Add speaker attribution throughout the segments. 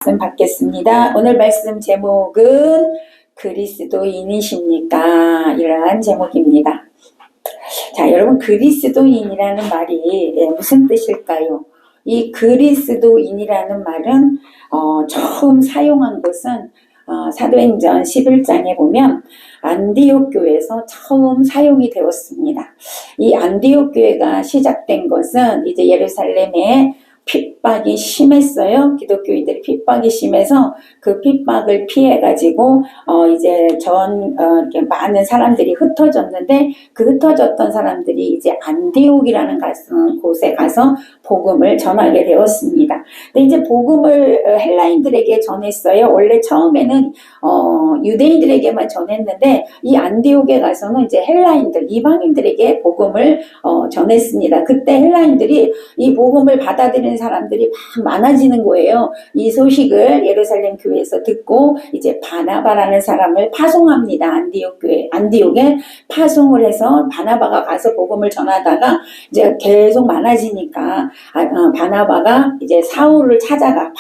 Speaker 1: 말씀 받겠습니다. 오늘 말씀 제목은 그리스도인이십니까? 이러한 제목입니다. 자, 여러분, 그리스도인이라는 말이 무슨 뜻일까요? 이 그리스도인이라는 말은 처음 사용한 것은 사도행전 11장에 보면 안디옥 교회에서 처음 사용이 되었습니다. 이 안디옥 교회가 시작된 것은 이제 예루살렘에 핍박이 심했어요. 기독교인들이 핍박이 심해서 그 핍박을 피해가지고 이제 이렇게 많은 사람들이 흩어졌는데 그 흩어졌던 사람들이 이제 안디옥이라는 곳에 가서 복음을 전하게 되었습니다. 근데 이제 복음을 헬라인들에게 전했어요. 원래 처음에는 유대인들에게만 전했는데 이 안디옥에 가서는 이제 헬라인들, 이방인들에게 복음을 전했습니다. 그때 헬라인들이 이 복음을 받아들이는 사람들이 막 많아지는 거예요. 이 소식을 예루살렘 교회에서 듣고 이제 바나바라는 사람을 파송합니다. 안디옥에 파송을 해서 바나바가 가서 복음을 전하다가 이제 계속 많아지니까 바나바가 이제 사울을 찾아가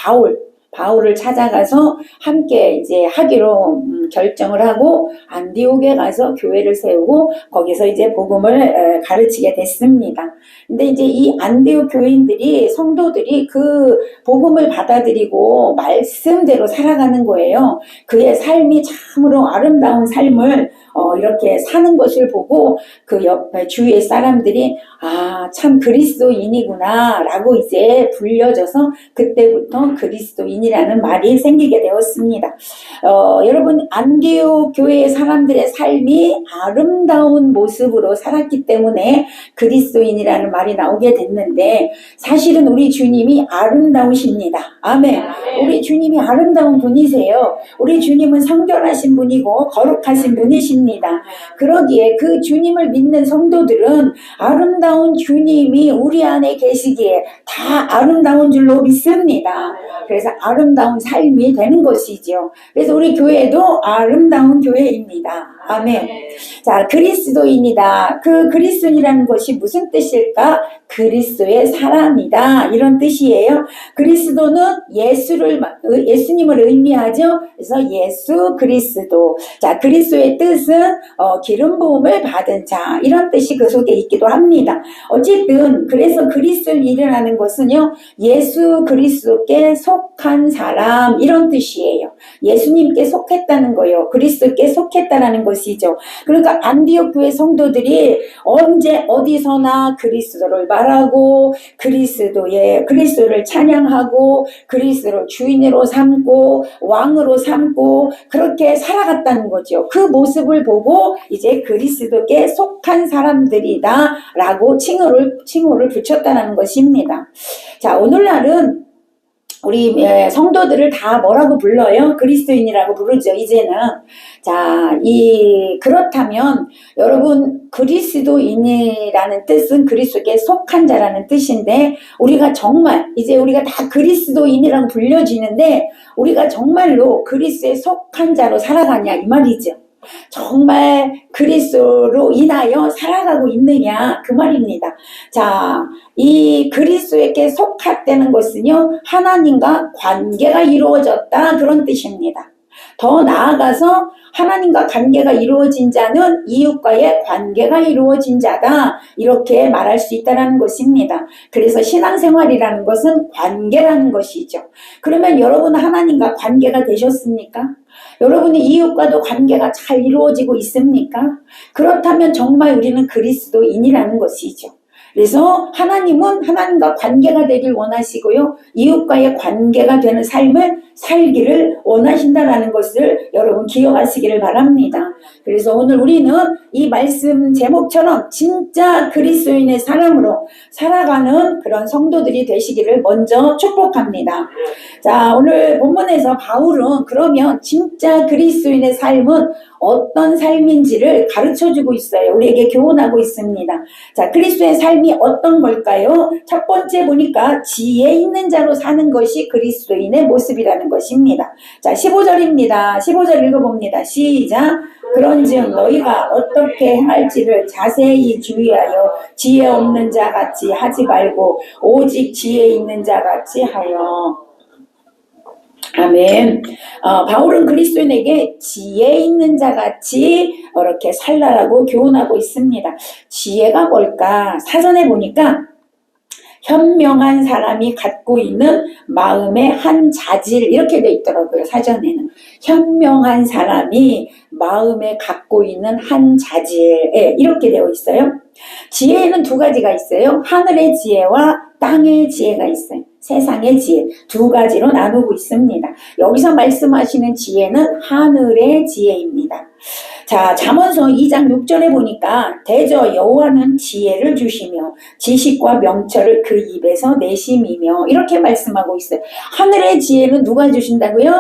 Speaker 1: 바울을 찾아가서 함께 이제 하기로 결정을 하고 안디옥에 가서 교회를 세우고 거기서 이제 복음을 가르치게 됐습니다. 근데 이제 이 안디옥 교인들이 성도들이 그 복음을 받아들이고 말씀대로 살아가는 거예요. 그의 삶이 참으로 아름다운 삶을 이렇게 사는 것을 보고 그 옆에 주위의 사람들이 참 그리스도인이구나 라고 이제 불려져서 그때부터 그리스도인이라는 말이 생기게 되었습니다. 여러분, 안디옥 교회의 사람들의 삶이 아름다운 모습으로 살았기 때문에 그리스도인이라는 말이 나오게 됐는데 사실은 우리 주님이 아름다우십니다. 아멘. 우리 주님이 아름다운 분이세요. 우리 주님은 성결하신 분이고 거룩하신 분이십니다. 그러기에 그 주님을 믿는 성도들은 아름다운 주님이 우리 안에 계시기에 다 아름다운 줄로 믿습니다. 그래서 아름다운 삶이 되는 것이죠. 그래서 우리 교회도 아름다운 교회입니다. 아멘. 자, 그리스도인이다. 그 그리스도인이라는 것이 무슨 뜻일까? 그리스도의 사람이다. 이런 뜻이에요. 그리스도는 예수님을 의미하죠. 그래서 예수 그리스도. 자, 그리스도의 뜻은 기름 부음을 받은 자. 이런 뜻이 그 속에 있기도 합니다. 어쨌든 그래서 그리스도인이라는 것은요. 예수 그리스도께 속한 사람 이런 뜻이에요. 예수님께 속했다는 거예요. 그리스도께 속했다라는 것이죠. 그러니까 안디옥 교회 성도들이 언제 어디서나 그리스도를 말하고 그리스도를 찬양하고 그리스도를 주인으로 삼고 왕으로 삼고 그렇게 살아갔다는 거죠. 그 모습을 보고 이제 그리스도께 속한 사람들이다 라고 칭호를 붙였다는 것입니다. 자, 오늘날은 우리 성도들을 다 뭐라고 불러요? 그리스도인이라고 부르죠, 이제는. 자, 그렇다면 여러분, 그리스도인이라는 뜻은 그리스도께 속한 자라는 뜻인데 우리가 다 그리스도인이라고 불려지는데 우리가 정말로 그리스도에 속한 자로 살아가냐 이 말이죠. 정말 그리스도로 인하여 살아가고 있느냐 그 말입니다. 자, 이 그리스도에게 속했다는 것은요 하나님과 관계가 이루어졌다 그런 뜻입니다. 더 나아가서 하나님과 관계가 이루어진 자는 이웃과의 관계가 이루어진 자다 이렇게 말할 수 있다는 것입니다. 그래서 신앙생활이라는 것은 관계라는 것이죠. 그러면 여러분 하나님과 관계가 되셨습니까? 여러분의 이웃과도 관계가 잘 이루어지고 있습니까? 그렇다면 정말 우리는 그리스도인이라는 것이죠. 그래서 하나님은 하나님과 관계가 되길 원하시고요. 이웃과의 관계가 되는 삶을 살기를 원하신다는 것을 여러분 기억하시기를 바랍니다. 그래서 오늘 우리는 이 말씀 제목처럼 진짜 그리스도인의 사람으로 살아가는 그런 성도들이 되시기를 먼저 축복합니다. 자, 오늘 본문에서 바울은 그러면 진짜 그리스도인의 삶은 어떤 삶인지를 가르쳐주고 있어요. 우리에게 교훈하고 있습니다. 자, 그리스도의 삶이 어떤 걸까요? 첫 번째 보니까 지혜 있는 자로 사는 것이 그리스도인의 모습이라는 것입니다. 자, 15절입니다. 15절 읽어봅니다. 시작. 그런즉 너희가 어떻게 행할지를 자세히 주의하여 지혜 없는 자 같이 하지 말고 오직 지혜 있는 자 같이 하여. 아멘. 바울은 그리스도인에게 지혜 있는 자 같이 이렇게 살라라고 교훈하고 있습니다. 지혜가 뭘까? 사전에 보니까 현명한 사람이 갖고 있는 마음의 한 자질, 이렇게 돼 있더라고요. 사전에는 현명한 사람이 마음에 갖고 있는 한 자질, 이렇게 되어 있어요. 지혜에는 두 가지가 있어요. 하늘의 지혜와 땅의 지혜가 있어요. 세상의 지혜 두 가지로 나누고 있습니다. 여기서 말씀하시는 지혜는 하늘의 지혜입니다. 자, 잠언서 2장 6절에 보니까 대저 여호와는 지혜를 주시며 지식과 명철을 그 입에서 내심이며, 이렇게 말씀하고 있어요. 하늘의 지혜는 누가 주신다고요?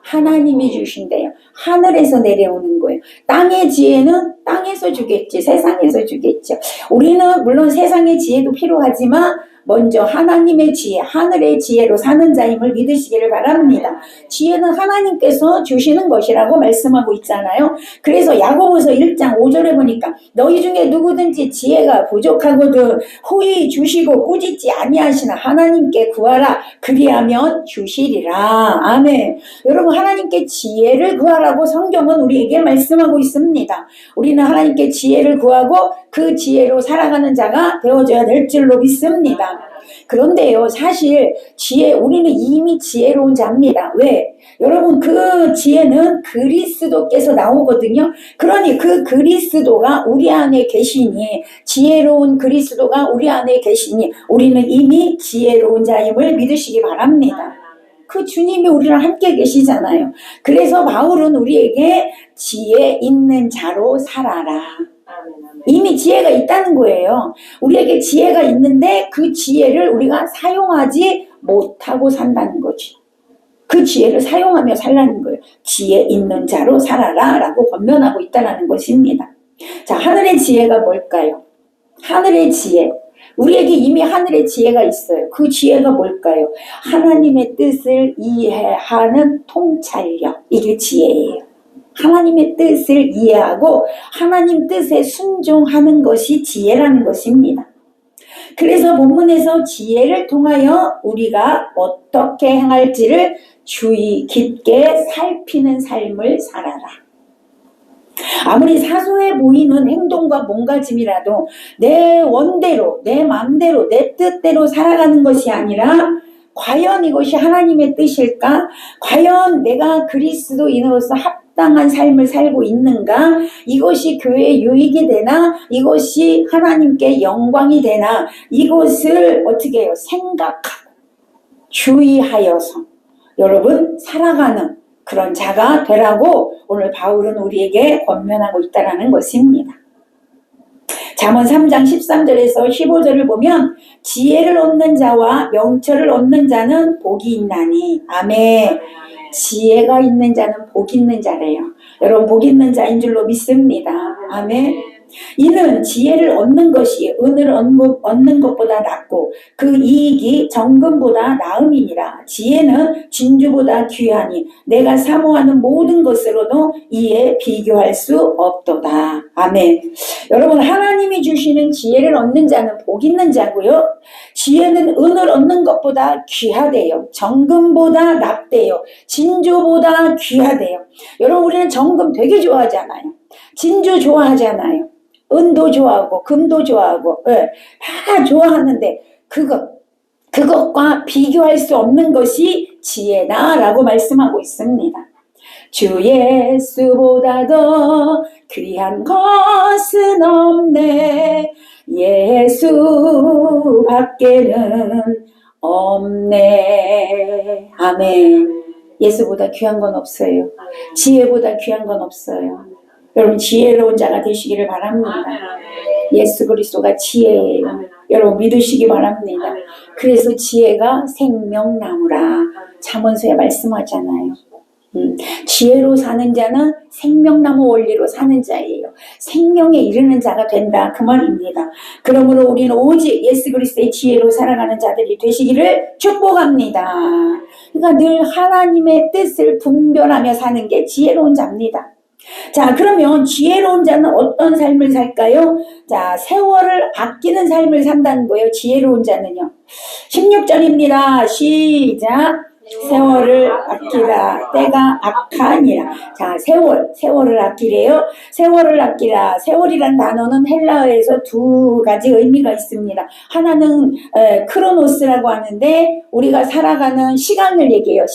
Speaker 1: 하나님이 주신대요. 하늘에서 내려오는 거예요. 땅의 지혜는 땅에서 주겠지, 세상에서 주겠죠. 우리는 물론 세상의 지혜도 필요하지만 먼저 하나님의 지혜, 하늘의 지혜로 사는 자임을 믿으시기를 바랍니다. 지혜는 하나님께서 주시는 것이라고 말씀하고 있잖아요. 그래서 야고보서 1장 5절에 보니까 너희 중에 누구든지 지혜가 부족하거든 후히 주시고 꾸짖지 아니하시나 하나님께 구하라 그리하면 주시리라. 아멘. 여러분, 하나님께 지혜를 구하라고 성경은 우리에게 말씀하고 있습니다. 우리는 하나님께 지혜를 구하고 그 지혜로 살아가는 자가 되어줘야 될 줄로 믿습니다. 그런데요, 사실 우리는 이미 지혜로운 자입니다. 왜? 여러분, 그 지혜는 그리스도께서 나오거든요. 그러니 그 그리스도가 우리 안에 계시니, 지혜로운 그리스도가 우리 안에 계시니 우리는 이미 지혜로운 자임을 믿으시기 바랍니다. 그 주님이 우리랑 함께 계시잖아요. 그래서 바울은 우리에게 지혜 있는 자로 살아라. 이미 지혜가 있다는 거예요. 우리에게 지혜가 있는데 그 지혜를 우리가 사용하지 못하고 산다는 거지. 그 지혜를 사용하며 살라는 거예요. 지혜 있는 자로 살아라 라고 권면하고 있다는 것입니다. 자, 하늘의 지혜가 뭘까요? 하늘의 지혜. 우리에게 이미 하늘의 지혜가 있어요. 그 지혜가 뭘까요? 하나님의 뜻을 이해하는 통찰력. 이게 지혜예요. 하나님의 뜻을 이해하고 하나님 뜻에 순종하는 것이 지혜라는 것입니다. 그래서 본문에서 지혜를 통하여 우리가 어떻게 행할지를 주의 깊게 살피는 삶을 살아라. 아무리 사소해 보이는 행동과 몸가짐이라도 내 원대로, 내 마음대로, 내 뜻대로 살아가는 것이 아니라 과연 이것이 하나님의 뜻일까? 과연 내가 그리스도인으로서 합당한 삶을 살고 있는가? 이것이 교회에 유익이 되나? 이것이 하나님께 영광이 되나? 이것을 어떻게 해요? 생각하고 주의하여서 여러분 살아가는 그런 자가 되라고 오늘 바울은 우리에게 권면하고 있다는 것입니다. 잠언 3장 13절에서 15절을 보면 지혜를 얻는 자와 명철을 얻는 자는 복이 있나니. 아멘. 지혜가 있는 자는 복 있는 자래요. 여러분, 복 있는 자인 줄로 믿습니다. 아멘. 이는 지혜를 얻는 것이 은을 얻는 것보다 낫고 그 이익이 정금보다 나음이니라. 지혜는 진주보다 귀하니 내가 사모하는 모든 것으로도 이에 비교할 수 없도다. 아멘. 여러분, 하나님이 주시는 지혜를 얻는 자는 복 있는 자고요. 지혜는 은을 얻는 것보다 귀하대요. 정금보다 낫대요. 진주보다 귀하대요. 여러분, 우리는 정금 되게 좋아하잖아요. 진주 좋아하잖아요. 은도 좋아하고 금도 좋아하고 다 좋아하는데 그것과 비교할 수 없는 것이 지혜다 라고 말씀하고 있습니다. 주 예수보다 더 귀한 것은 없네. 예수 밖에는 없네. 아멘. 예수보다 귀한 건 없어요. 지혜보다 귀한 건 없어요. 여러분, 지혜로운 자가 되시기를 바랍니다. 예수 그리스도가 지혜예요. 여러분, 믿으시기 바랍니다. 그래서 지혜가 생명나무라 잠언서에 말씀하잖아요. 지혜로 사는 자는 생명나무 원리로 사는 자예요. 생명에 이르는 자가 된다, 그 말입니다. 그러므로 우리는 오직 예수 그리스도의 지혜로 살아가는 자들이 되시기를 축복합니다. 그러니까 늘 하나님의 뜻을 분별하며 사는 게 지혜로운 자입니다. 자, 그러면 지혜로운 자는 어떤 삶을 살까요? 자, 세월을 아끼는 삶을 산다는 거예요. 지혜로운 자는요. 16절입니다. 시작. 세월을 아끼라. 때가 악하니라. 자, 세월을 아끼래요. 세월을 아끼라. 세월이란 단어는 헬라어에서 두 가지 의미가 있습니다. 하나는 크로노스라고 하는데 우리가 살아가는 시간을 얘기해요.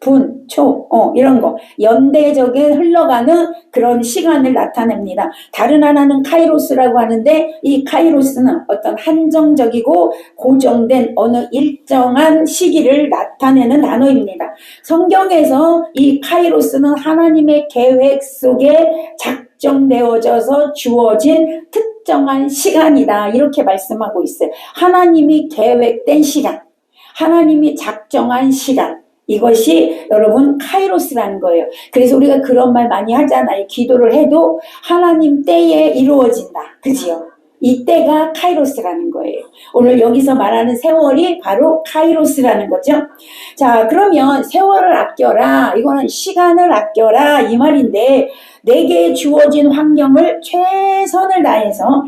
Speaker 1: 분, 초, 이런 거. 연대적에 흘러가는 그런 시간을 나타냅니다. 다른 하나는 카이로스라고 하는데 이 카이로스는 어떤 한정적이고 고정된 어느 일정한 시기를 나타내는 단어입니다. 성경에서 이 카이로스는 하나님의 계획 속에 작정되어져서 주어진 특정한 시간이다. 이렇게 말씀하고 있어요. 하나님이 계획된 시간, 하나님이 작정한 시간. 이것이 여러분 카이로스라는 거예요. 그래서 우리가 그런 말 많이 하잖아요. 기도를 해도 하나님 때에 이루어진다. 그지요? 이 때가 카이로스라는 거예요. 오늘 여기서 말하는 세월이 바로 카이로스라는 거죠. 자, 그러면 세월을 아껴라. 이거는 시간을 아껴라. 이 말인데 내게 주어진 환경을 최선을 다해서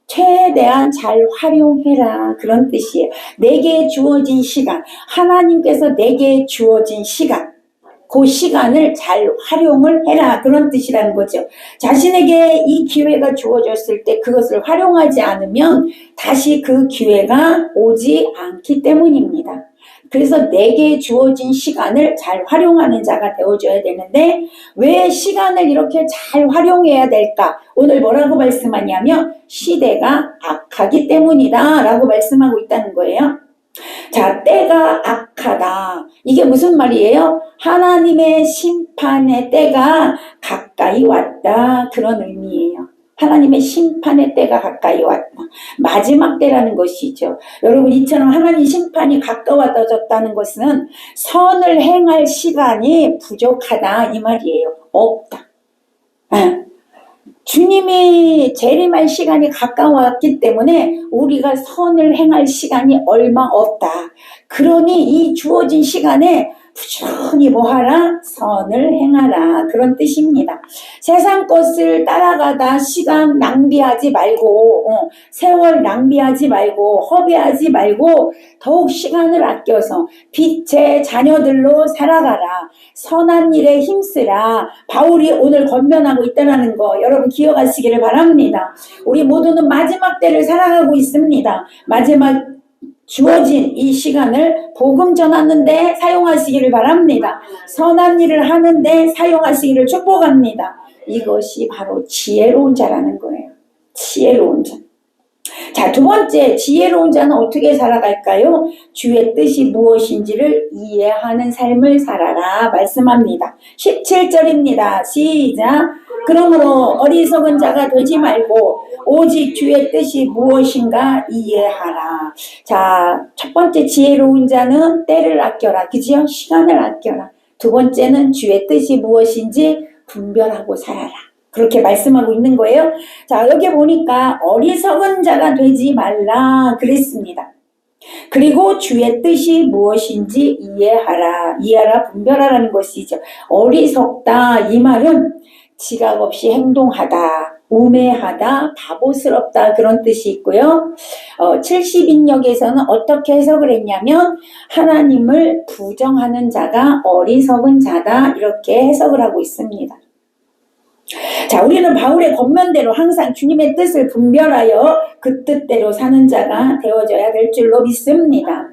Speaker 1: 최대한 잘 활용해라. 그런 뜻이에요. 내게 주어진 시간, 하나님께서 내게 주어진 시간, 그 시간을 잘 활용을 해라. 그런 뜻이라는 거죠. 자신에게 이 기회가 주어졌을 때 그것을 활용하지 않으면 다시 그 기회가 오지 않기 때문입니다. 그래서 내게 주어진 시간을 잘 활용하는 자가 되어줘야 되는데 왜 시간을 이렇게 잘 활용해야 될까? 오늘 뭐라고 말씀하냐면 시대가 악하기 때문이다 라고 말씀하고 있다는 거예요. 자, 때가 악하다. 이게 무슨 말이에요? 하나님의 심판의 때가 가까이 왔다. 그런 의미예요. 하나님의 심판의 때가 가까이 왔다. 마지막 때라는 것이죠. 여러분, 이처럼 하나님 심판이 가까워졌다는 것은 선을 행할 시간이 부족하다 이 말이에요. 없다. 주님이 재림할 시간이 가까웠기 때문에 우리가 선을 행할 시간이 얼마 없다. 그러니 이 주어진 시간에 부지런히 뭐하라? 선을 행하라. 그런 뜻입니다. 세상 것을 따라가다 시간 낭비하지 말고 세월 낭비하지 말고 허비하지 말고 더욱 시간을 아껴서 빛의 자녀들로 살아가라. 선한 일에 힘쓰라. 바울이 오늘 권면하고 있다는 거 여러분 기억하시기를 바랍니다. 우리 모두는 마지막 때를 살아가고 있습니다. 마지막 주어진 이 시간을 복음 전하는데 사용하시기를 바랍니다. 선한 일을 하는데 사용하시기를 축복합니다. 이것이 바로 지혜로운 자라는 거예요. 지혜로운 자. 자, 두 번째, 지혜로운 자는 어떻게 살아갈까요? 주의 뜻이 무엇인지를 이해하는 삶을 살아라 말씀합니다. 17절입니다. 시작. 그러므로 어리석은 자가 되지 말고 오직 주의 뜻이 무엇인가 이해하라. 자, 첫 번째 지혜로운 자는 때를 아껴라. 그죠? 시간을 아껴라. 두 번째는 주의 뜻이 무엇인지 분별하고 살아라. 그렇게 말씀하고 있는 거예요. 자, 여기 보니까 어리석은 자가 되지 말라 그랬습니다. 그리고 주의 뜻이 무엇인지 이해하라, 분별하라는 것이죠. 어리석다 이 말은 지각 없이 행동하다, 우매하다, 바보스럽다 그런 뜻이 있고요. 70인역에서는 어떻게 해석을 했냐면 하나님을 부정하는 자가 어리석은 자다 이렇게 해석을 하고 있습니다. 자, 우리는 바울의 권면대로 항상 주님의 뜻을 분별하여 그 뜻대로 사는 자가 되어져야 될 줄로 믿습니다.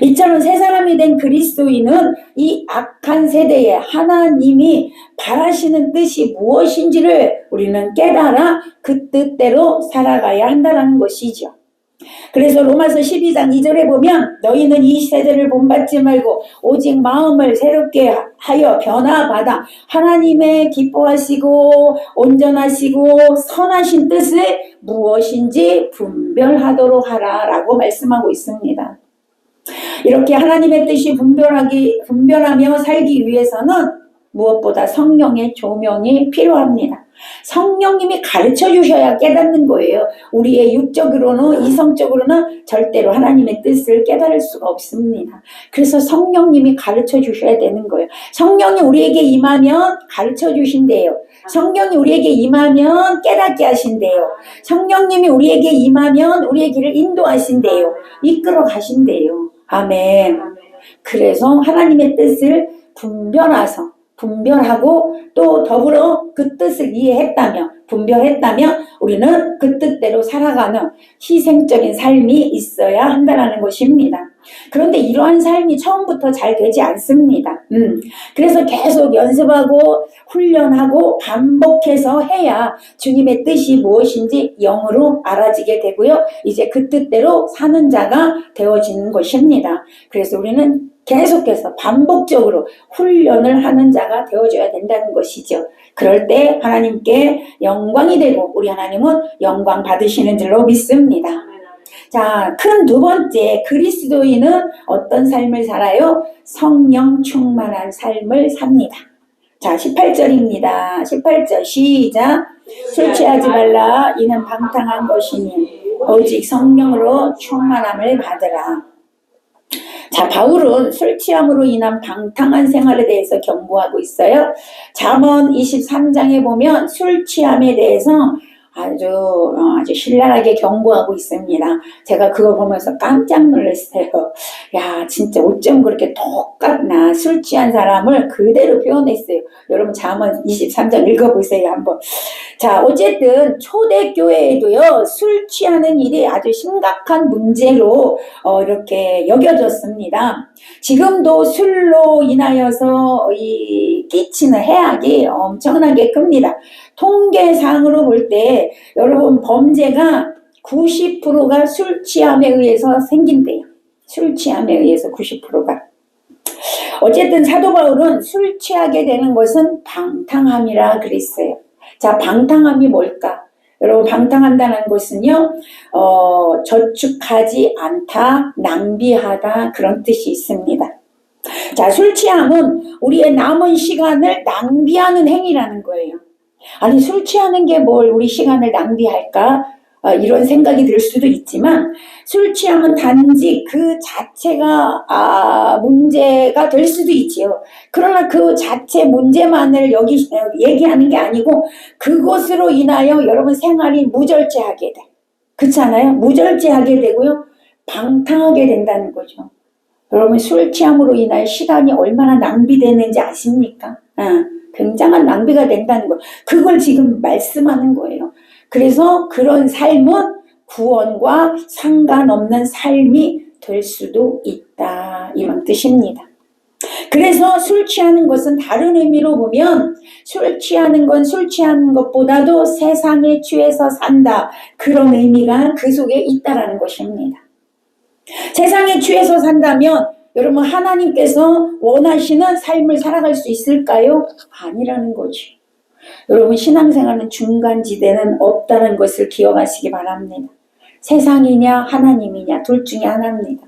Speaker 1: 이처럼 새 사람이 된 그리스도인은 이 악한 세대에 하나님이 바라시는 뜻이 무엇인지를 우리는 깨달아 그 뜻대로 살아가야 한다는 것이죠. 그래서 로마서 12장 2절에 보면 너희는 이 세대를 본받지 말고 오직 마음을 새롭게 하여 변화받아 하나님의 기뻐하시고 온전하시고 선하신 뜻을 무엇인지 분별하도록 하라 라고 말씀하고 있습니다. 이렇게 하나님의 뜻이 분별하며 살기 위해서는 무엇보다 성령의 조명이 필요합니다. 성령님이 가르쳐 주셔야 깨닫는 거예요. 우리의 육적으로는 이성적으로는 절대로 하나님의 뜻을 깨달을 수가 없습니다. 그래서 성령님이 가르쳐 주셔야 되는 거예요. 성령이 우리에게 임하면 가르쳐 주신대요. 성령이 우리에게 임하면 깨닫게 하신대요. 성령님이 우리에게 임하면 우리의 길을 인도하신대요. 이끌어 가신대요. 아멘. 그래서 하나님의 뜻을 분별하고 또 더불어 그 뜻을 분별했다면 우리는 그 뜻대로 살아가는 희생적인 삶이 있어야 한다는 것입니다. 그런데 이러한 삶이 처음부터 잘 되지 않습니다. 그래서 계속 연습하고 훈련하고 반복해서 해야 주님의 뜻이 무엇인지 영으로 알아지게 되고요. 이제 그 뜻대로 사는 자가 되어지는 것입니다. 그래서 우리는 계속해서 반복적으로 훈련을 하는 자가 되어줘야 된다는 것이죠. 그럴 때 하나님께 영광이 되고 우리 하나님은 영광 받으시는 줄로 믿습니다. 자, 큰 두 번째, 그리스도인은 어떤 삶을 살아요? 성령 충만한 삶을 삽니다. 자, 18절입니다. 18절 시작. 술 취하지 말라. 이는 방탕한 것이니 오직 성령으로 충만함을 받으라. 자, 바울은 술 취함으로 인한 방탕한 생활에 대해서 경고하고 있어요. 잠언 23장에 보면 술 취함에 대해서 아주 신랄하게 경고하고 있습니다. 제가 그걸 보면서 깜짝 놀랐어요. 야, 진짜 어쩜 그렇게 똑같나. 술 취한 사람을 그대로 표현했어요. 여러분 잠언 23장 읽어보세요 한번. 자, 어쨌든 초대교회에도요 술 취하는 일이 아주 심각한 문제로 이렇게 여겨졌습니다. 지금도 술로 인하여서 끼치는 해악이 엄청나게 큽니다. 통계상으로 볼 때 여러분 범죄가 90%가 술 취함에 의해서 생긴대요. 술 취함에 의해서 90%가. 어쨌든 사도 바울은 술 취하게 되는 것은 방탕함이라 그랬어요. 자, 방탕함이 뭘까? 여러분 방탕한다는 것은요 저축하지 않다, 낭비하다 그런 뜻이 있습니다. 자, 술 취함은 우리의 남은 시간을 낭비하는 행위라는 거예요. 아니 술 취하는 게 뭘 우리 시간을 낭비할까? 이런 생각이 들 수도 있지만 술 취함은 단지 그 자체가 문제가 될 수도 있지요. 그러나 그 자체 문제만을 얘기하는 게 아니고 그것으로 인하여 여러분 생활이 무절제하게 돼. 그렇지 않아요? 무절제하게 되고요. 방탕하게 된다는 거죠. 여러분 술 취함으로 인하여 시간이 얼마나 낭비되는지 아십니까? 굉장한 낭비가 된다는 거예요. 그걸 지금 말씀하는 거예요. 그래서 그런 삶은 구원과 상관없는 삶이 될 수도 있다. 이런 뜻입니다. 그래서 술 취하는 것은 다른 의미로 보면 술 취하는 건 술 취하는 것보다도 세상에 취해서 산다. 그런 의미가 그 속에 있다라는 것입니다. 세상에 취해서 산다면 여러분 하나님께서 원하시는 삶을 살아갈 수 있을까요? 아니라는 거죠. 여러분 신앙생활은 중간지대는 없다는 것을 기억하시기 바랍니다. 세상이냐 하나님이냐 둘 중에 하나입니다.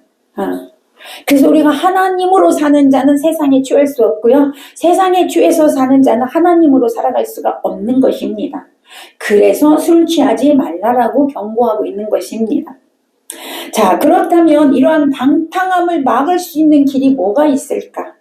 Speaker 1: 그래서 우리가 하나님으로 사는 자는 세상에 취할 수 없고요. 세상에 취해서 사는 자는 하나님으로 살아갈 수가 없는 것입니다. 그래서 술 취하지 말라라고 경고하고 있는 것입니다. 자, 그렇다면 이러한 방탕함을 막을 수 있는 길이 뭐가 있을까?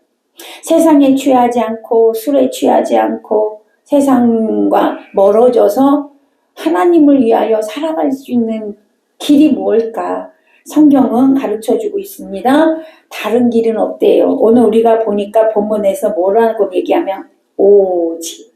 Speaker 1: 세상에 취하지 않고 술에 취하지 않고 세상과 멀어져서 하나님을 위하여 살아갈 수 있는 길이 뭘까? 성경은 가르쳐주고 있습니다. 다른 길은 없대요. 오늘 우리가 보니까 본문에서 뭐라고 얘기하면 오직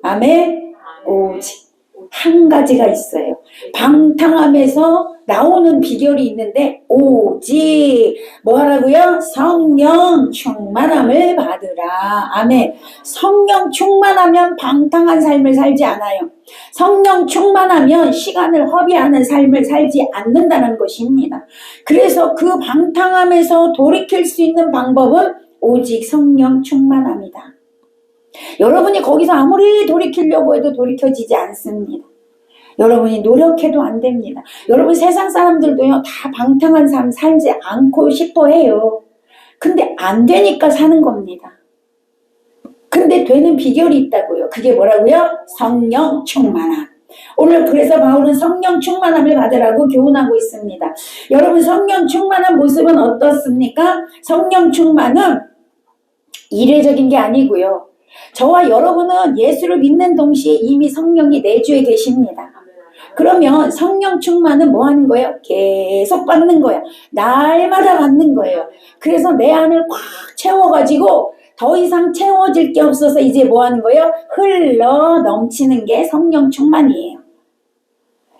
Speaker 1: 아멘. 오직 한 가지가 있어요. 방탕함에서 나오는 비결이 있는데 오직 뭐라고요? 성령 충만함을 받으라. 아멘. 성령 충만하면 방탕한 삶을 살지 않아요. 성령 충만하면 시간을 허비하는 삶을 살지 않는다는 것입니다. 그래서 그 방탕함에서 돌이킬 수 있는 방법은 오직 성령 충만함이다. 여러분이 거기서 아무리 돌이키려고 해도 돌이켜지지 않습니다. 여러분이 노력해도 안 됩니다. 여러분 세상 사람들도요 다 방탕한 삶 살지 않고 싶어 해요. 근데 안 되니까 사는 겁니다. 근데 되는 비결이 있다고요. 그게 뭐라고요? 성령 충만함. 오늘 그래서 바울은 성령 충만함을 받으라고 교훈하고 있습니다. 여러분 성령 충만한 모습은 어떻습니까? 성령 충만은 이례적인 게 아니고요. 저와 여러분은 예수를 믿는 동시에 이미 성령이 내주에 계십니다. 그러면 성령 충만은 뭐 하는 거예요? 계속 받는 거야. 날마다 받는 거예요. 그래서 내 안을 꽉 채워가지고 더 이상 채워질 게 없어서 이제 뭐 하는 거예요? 흘러 넘치는 게 성령 충만이에요.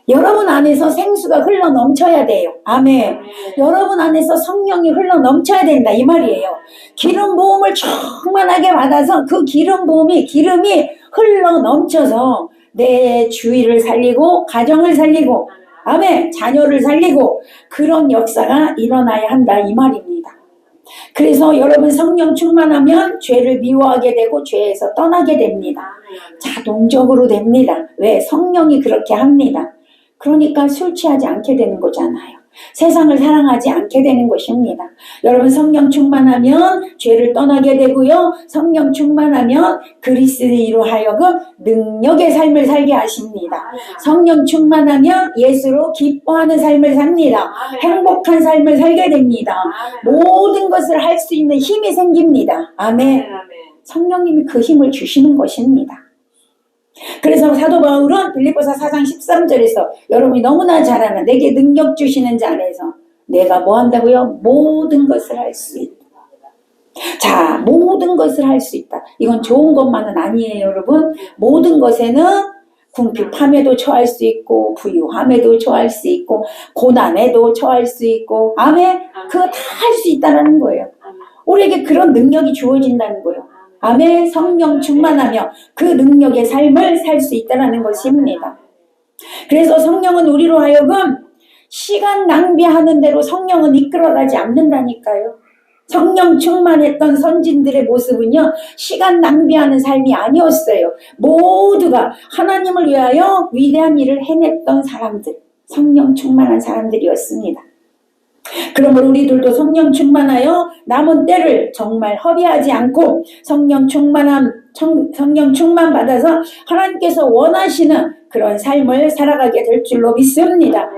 Speaker 1: 여러분 안에서 생수가 흘러 넘쳐야 돼요. 아멘. 여러분 안에서 성령이 흘러 넘쳐야 된다 이 말이에요. 기름 부음을 충만하게 받아서 그 기름이 흘러 넘쳐서 내 주위를 살리고 가정을 살리고 아멘 자녀를 살리고 그런 역사가 일어나야 한다 이 말입니다. 그래서 여러분 성령 충만하면 죄를 미워하게 되고 죄에서 떠나게 됩니다. 자동적으로 됩니다. 왜? 성령이 그렇게 합니다. 그러니까 술 취하지 않게 되는 거잖아요. 세상을 사랑하지 않게 되는 것입니다. 여러분 성령 충만하면 죄를 떠나게 되고요. 성령 충만하면 그리스도로 하여금 능력의 삶을 살게 하십니다. 성령 충만하면 예수로 기뻐하는 삶을 삽니다. 행복한 삶을 살게 됩니다. 모든 것을 할 수 있는 힘이 생깁니다. 아멘. 성령님이 그 힘을 주시는 것입니다. 그래서 사도 바울은 빌립보서 4장 13절에서 여러분이 너무나 잘 아는 내게 능력 주시는 자 안에서 내가 뭐 한다고요? 모든 것을 할 수 있다. 자, 모든 것을 할 수 있다. 이건 좋은 것만은 아니에요, 여러분. 모든 것에는 궁핍함에도 처할 수 있고 부유함에도 처할 수 있고 고난에도 처할 수 있고 아멘. 그거 다 할 수 있다는 거예요. 우리에게 그런 능력이 주어진다는 거예요. 아멘. 성령 충만하며 그 능력의 삶을 살 수 있다는 것입니다. 그래서 성령은 우리로 하여금 시간 낭비하는 대로 성령은 이끌어가지 않는다니까요. 성령 충만했던 선진들의 모습은요, 시간 낭비하는 삶이 아니었어요. 모두가 하나님을 위하여 위대한 일을 해냈던 사람들, 성령 충만한 사람들이었습니다. 그러므로 우리들도 성령 충만하여 남은 때를 정말 허비하지 않고 성령 충만 받아서 하나님께서 원하시는 그런 삶을 살아가게 될 줄로 믿습니다.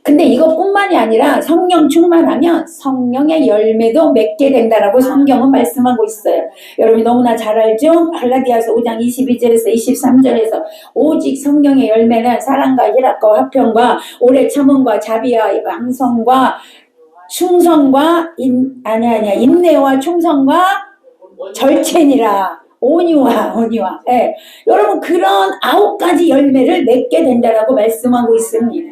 Speaker 1: 근데 이것뿐만이 아니라 성령 충만하면 성령의 열매도 맺게 된다라고 성경은 말씀하고 있어요. 여러분이 너무나 잘 알죠? 갈라디아서 5장 22절에서 23절에서 오직 성령의 열매는 사랑과 희락과 화평과 오래 참음과 자비와 양성과 충성과 인내와 충성과 절체니라. 온유와. 예. 여러분 그런 9가지 열매를 맺게 된다라고 말씀하고 있습니다.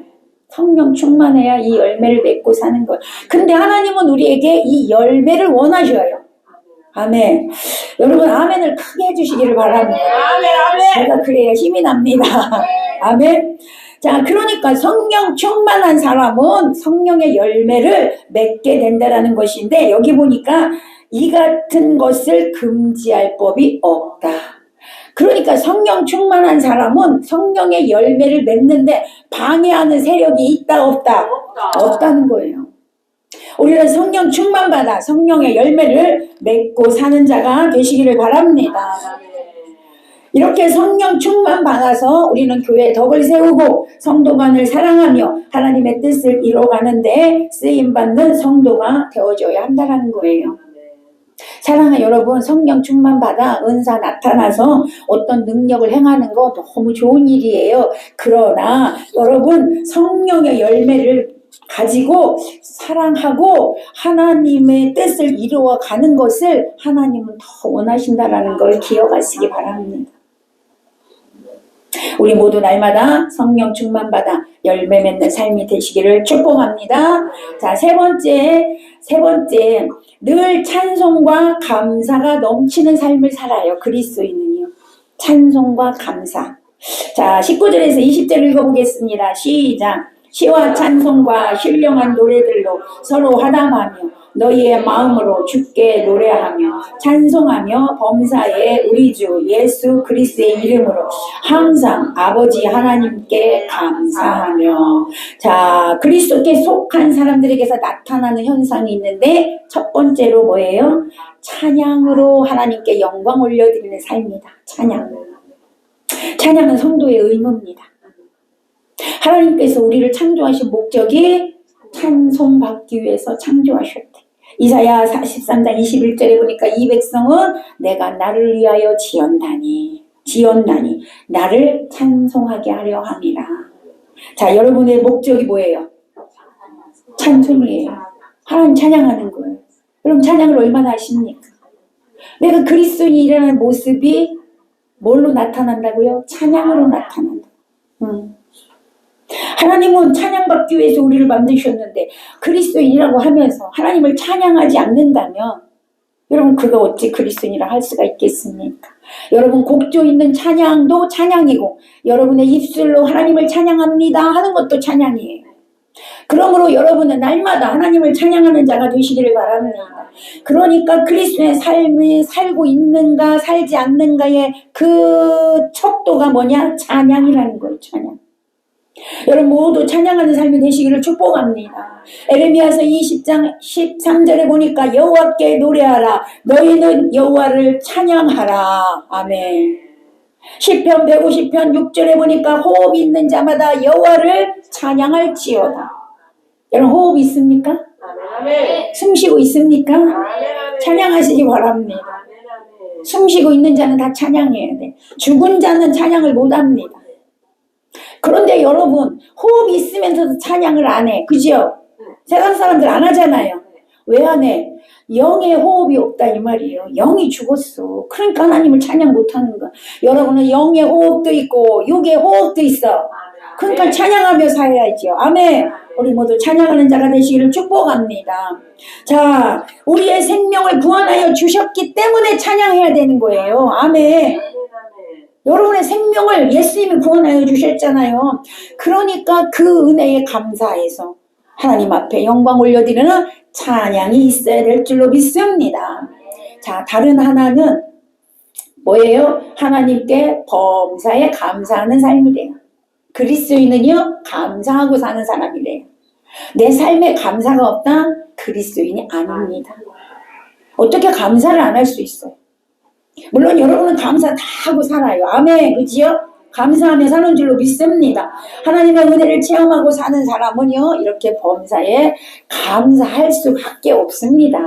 Speaker 1: 성령 충만해야 이 열매를 맺고 사는 거예요. 근데 하나님은 우리에게 이 열매를 원하셔요. 아멘. 여러분 아멘을 크게 해주시기를 바랍니다. 아멘. 제가 그래야 힘이 납니다. 아멘. 자, 그러니까 성령 충만한 사람은 성령의 열매를 맺게 된다라는 것인데 여기 보니까 이 같은 것을 금지할 법이 없다. 그러니까 성령 충만한 사람은 성령의 열매를 맺는데 방해하는 세력이 있다 없다? 없다는 거예요. 우리는 성령 충만받아 성령의 열매를 맺고 사는 자가 되시기를 바랍니다. 이렇게 성령 충만받아서 우리는 교회의 덕을 세우고 성도간을 사랑하며 하나님의 뜻을 이뤄가는데 쓰임받는 성도가 되어줘야 한다는 거예요. 사랑하는 여러분, 성령 충만받아 은사 나타나서 어떤 능력을 행하는 거 너무 좋은 일이에요. 그러나 여러분 성령의 열매를 가지고 사랑하고 하나님의 뜻을 이루어가는 것을 하나님은 더 원하신다는 걸 기억하시기 바랍니다. 우리 모두 날마다 성령 충만받아 열매 맺는 삶이 되시기를 축복합니다. 자, 세 번째 늘 찬송과 감사가 넘치는 삶을 살아요. 그리스도인은요. 찬송과 감사. 자, 19절에서 20절 읽어보겠습니다. 시작. 시와 찬송과 신령한 노래들로 서로 화담하며 너희의 마음으로 주께 노래하며 찬송하며 범사에 우리 주 예수 그리스도의 이름으로 항상 아버지 하나님께 감사하며. 자, 그리스도께 속한 사람들에게서 나타나는 현상이 있는데 첫 번째로 뭐예요? 찬양으로 하나님께 영광 올려드리는 삶이다. 찬양은 성도의 의무입니다. 하나님께서 우리를 창조하신 목적이 찬송받기 위해서 창조하셨대. 이사야 43장 21절에 보니까 이 백성은 내가 나를 위하여 지었다니 지었나니 나를 찬송하게 하려 함이라. 자, 여러분의 목적이 뭐예요? 찬송이에요. 하나님 찬양하는 거예요. 여러분 찬양을 얼마나 하십니까? 내가 그리스도인이라는 모습이 뭘로 나타난다고요? 찬양으로 나타난다. 하나님은 찬양받기 위해서 우리를 만드셨는데 그리스도인이라고 하면서 하나님을 찬양하지 않는다면 여러분 그가 어찌 그리스도인이라 할 수가 있겠습니까? 여러분 곡조 있는 찬양도 찬양이고 여러분의 입술로 하나님을 찬양합니다 하는 것도 찬양이에요. 그러므로 여러분은 날마다 하나님을 찬양하는 자가 되시기를 바랍니다. 그러니까 그리스도의 삶이 살고 있는가 살지 않는가의 그 척도가 뭐냐? 찬양이라는 거예요. 찬양. 여러분 모두 찬양하는 삶이 되시기를 축복합니다. 에레미야서 20장 13절에 보니까 여호와께 노래하라. 너희는 여호와를 찬양하라. 아멘. 시편 150편 6절에 보니까 호흡 있는 자마다 여호와를 찬양할지어다. 여러분 호흡 있습니까?
Speaker 2: 아멘.
Speaker 1: 숨 쉬고 있습니까?
Speaker 2: 아멘.
Speaker 1: 찬양하시기 바랍니다.
Speaker 2: 아멘.
Speaker 1: 숨 쉬고 있는 자는 다 찬양해야 돼. 죽은 자는 찬양을 못합니다. 그런데 여러분 호흡이 있으면서도 찬양을 안 해. 그죠? 세상 사람들 안 하잖아요. 왜 안 해? 영의 호흡이 없다 이 말이에요. 영이 죽었어. 그러니까 하나님을 찬양 못하는 거야. 여러분은 영의 호흡도 있고 육의 호흡도 있어. 그러니까 찬양하며 살아야죠. 아멘. 우리 모두 찬양하는 자가 되시기를 축복합니다. 자, 우리의 생명을 구원하여 주셨기 때문에 찬양해야 되는 거예요. 아멘. 여러분의 생명을 예수님이 구원하여 주셨잖아요. 그러니까 그 은혜에 감사해서 하나님 앞에 영광 올려드리는 찬양이 있어야 될 줄로 믿습니다. 자, 다른 하나는 뭐예요? 하나님께 범사에 감사하는 삶이래요. 그리스도인은요 감사하고 사는 사람이래요. 내 삶에 감사가 없다? 그리스도인이 아닙니다. 어떻게 감사를 안 할 수 있어요? 물론 여러분은 감사 다 하고 살아요. 아멘. 그지요? 감사하며 사는 줄로 믿습니다. 하나님의 은혜를 체험하고 사는 사람은요 이렇게 범사에 감사할 수밖에 없습니다.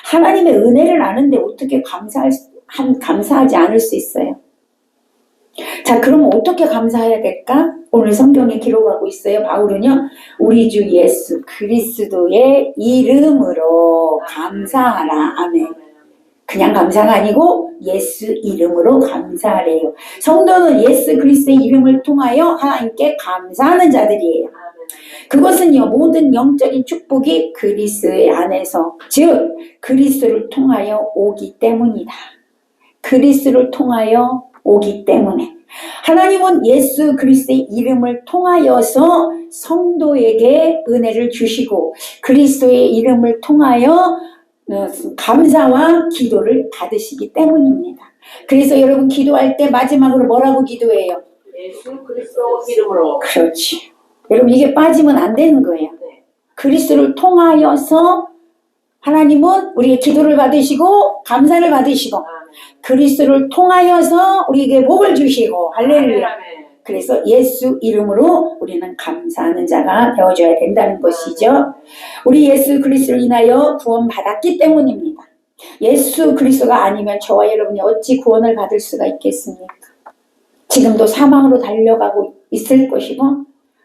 Speaker 1: 하나님의 은혜를 아는데 어떻게 감사하지 않을 수 있어요? 자, 그럼 어떻게 감사해야 될까? 오늘 성경에 기록하고 있어요. 바울은요 우리 주 예수 그리스도의 이름으로 감사하라. 아멘. 그냥 감사가 아니고 예수 이름으로 감사하래요. 성도는 예수 그리스도의 이름을 통하여 하나님께 감사하는 자들이에요. 그것은요 모든 영적인 축복이 그리스도의 안에서 즉 그리스도를 통하여 오기 때문이다. 그리스도를 통하여 오기 때문에 하나님은 예수 그리스도의 이름을 통하여서 성도에게 은혜를 주시고 그리스도의 이름을 통하여 감사와 기도를 받으시기 때문입니다. 그래서 여러분 기도할 때 마지막으로 뭐라고 기도해요?
Speaker 2: 예수 그리스도 이름으로.
Speaker 1: 그렇지. 여러분 이게 빠지면 안 되는 거예요. 그리스도를 통하여서 하나님은 우리의 기도를 받으시고 감사를 받으시고 그리스도를 통하여서 우리에게 복을 주시고 할렐루야. 그래서 예수 이름으로 우리는 감사하는 자가 되어줘야 된다는 것이죠. 우리 예수 그리스도를 인하여 구원받았기 때문입니다. 예수 그리스도가 아니면 저와 여러분이 어찌 구원을 받을 수가 있겠습니까? 지금도 사망으로 달려가고 있을 것이고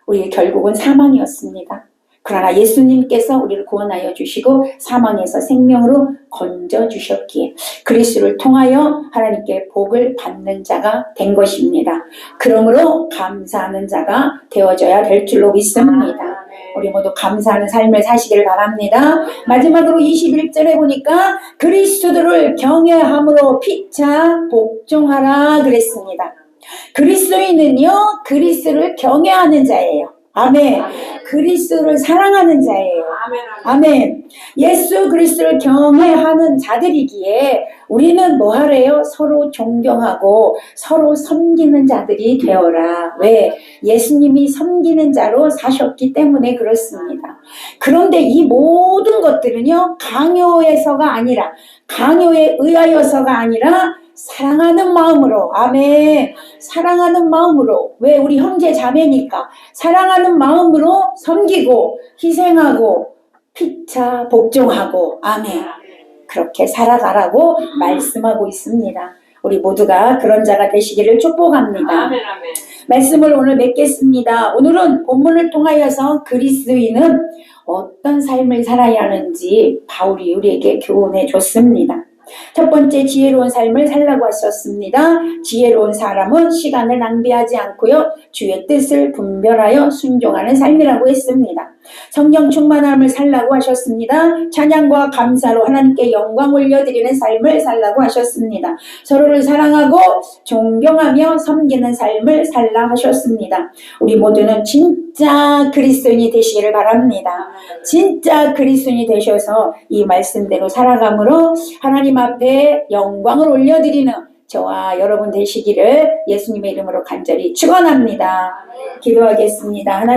Speaker 1: 우리의 결국은 사망이었습니다. 그러나 예수님께서 우리를 구원하여 주시고 사망에서 생명으로 건져주셨기에 그리스도를 통하여 하나님께 복을 받는 자가 된 것입니다. 그러므로 감사하는 자가 되어져야 될 줄로 믿습니다. 우리 모두 감사하는 삶을 사시기를 바랍니다. 마지막으로 21절에 보니까 그리스도를 경외함으로 피차 복종하라 그랬습니다. 그리스도인은요 그리스도를 경외하는 자예요. 아멘. 그리스도를 사랑하는 자예요. 아멘. 예수 그리스도를 경외하는 자들이기에 우리는 뭐 하래요? 서로 존경하고 서로 섬기는 자들이 되어라. 왜? 예수님이 섬기는 자로 사셨기 때문에 그렇습니다. 그런데 이 모든 것들은요 강요에서가 아니라 강요에 의하여서가 아니라 사랑하는 마음으로. 아멘. 사랑하는 마음으로. 왜? 우리 형제 자매니까 사랑하는 마음으로 섬기고 희생하고 피차 복종하고 아멘. 그렇게 살아가라고 말씀하고 있습니다. 우리 모두가 그런 자가 되시기를 축복합니다.
Speaker 2: 아멘, 아멘.
Speaker 1: 말씀을 오늘 맺겠습니다. 오늘은 본문을 통하여서 그리스도인은 어떤 삶을 살아야 하는지 바울이 우리에게 교훈해 줬습니다. 첫 번째, 지혜로운 삶을 살라고 하셨습니다. 지혜로운 사람은 시간을 낭비하지 않고요, 주의 뜻을 분별하여 순종하는 삶이라고 했습니다. 성령 충만함을 살라고 하셨습니다. 찬양과 감사로 하나님께 영광 올려드리는 삶을 살라고 하셨습니다. 서로를 사랑하고 존경하며 섬기는 삶을 살라 하셨습니다. 우리 모두는 진짜 그리스도인이 되시기를 바랍니다. 진짜 그리스도인이 되셔서 이 말씀대로 살아감으로 하나님 앞에 영광을 올려드리는 저와 여러분 되시기를 예수님의 이름으로 간절히 축원합니다. 기도하겠습니다. 하나님